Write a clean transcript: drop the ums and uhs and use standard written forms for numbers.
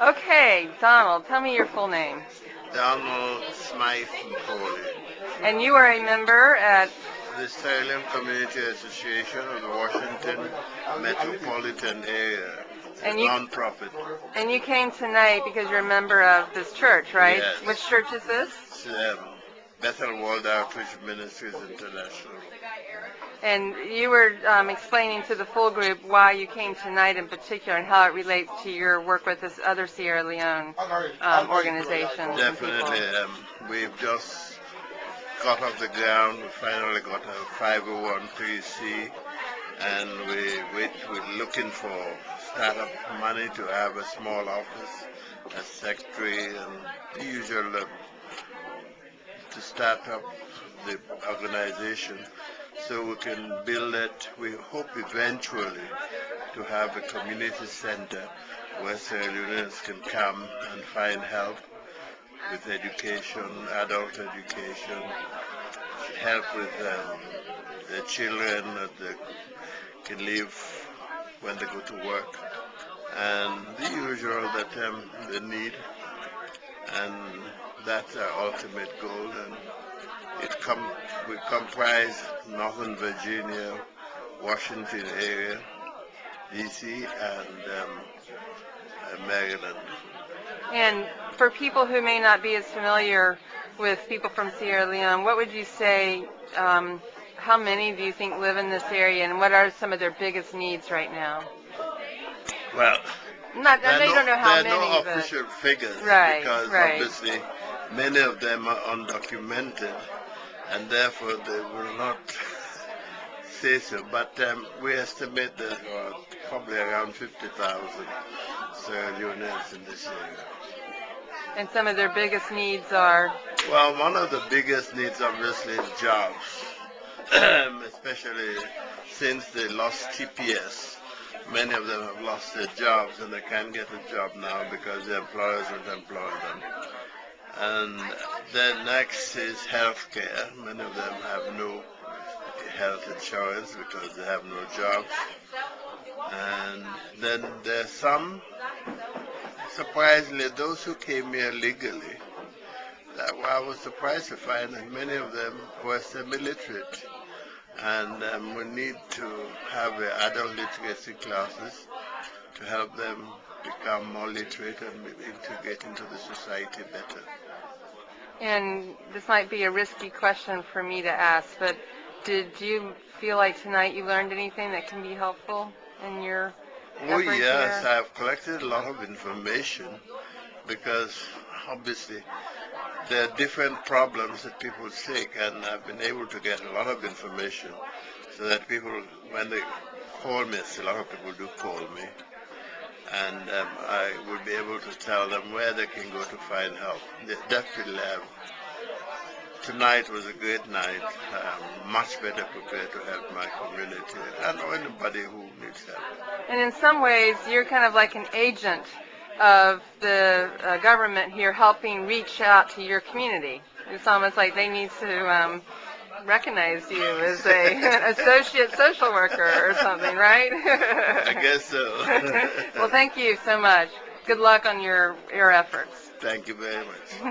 Okay, Donald, tell me your full name. Donald Smythe Foley, And you are a member at, the Salem Community Association of the Washington Metropolitan Area, and a you non-profit. and you came tonight because you're a member of this church, right? Yes. Which church is this? It's, Bethel World Outreach Ministries International. And you were explaining to the full group why you came tonight in particular and how it relates to your work with this other Sierra Leone organizations and people. Definitely, we've just got off the ground. We finally got a 501c, and we're looking for startup money to have a small office, a secretary, and the usual to start up the organization so we can build it. We hope eventually to have a community center where Sierra Leoneans can come and find help with education, adult education, help with the children that they can live when they go to work, and the usual that they need, and that's our ultimate goal. And we comprise Northern Virginia, Washington area, DC, and Maryland. And for people who may not be as familiar with people from Sierra Leone, what would you say, how many do you think live in this area, and what are some of their biggest needs right now? Well, I know you don't know how there are many, no but official figures right, because right. obviously many of them are undocumented, and therefore they will not say so. But we estimate there are probably around 50,000 Sierra Leoneans in this area. And some of their biggest needs are? Well, one of the biggest needs obviously is jobs, especially since they lost TPS. Many of them have lost their jobs and they can't get a job now because their employers won't employ them. And then next is health care. Many of them have no health insurance because they have no jobs. And then there's some, surprisingly, those who came here legally. I was surprised to find that many of them were semi-literate, and we need to have adult literacy classes to help them become more literate and integrate into the society better. And this might be a risky question for me to ask, but did you feel like tonight you learned anything that can be helpful in your effort yes, here? I've collected a lot of information because obviously there are different problems that people take, and I've been able to get a lot of information so that people, when they call me, a lot of people do call me, and I will be able to tell them where they can go to find help. They definitely have. Tonight was a great night. Much better prepared to help my community and anybody who needs help. And in some ways, you're kind of like an agent of the government here helping reach out to your community. It's almost like they need to recognize you as an associate social worker or something, right? I guess so. Well, thank you so much. Good luck on your efforts. Thank you very much.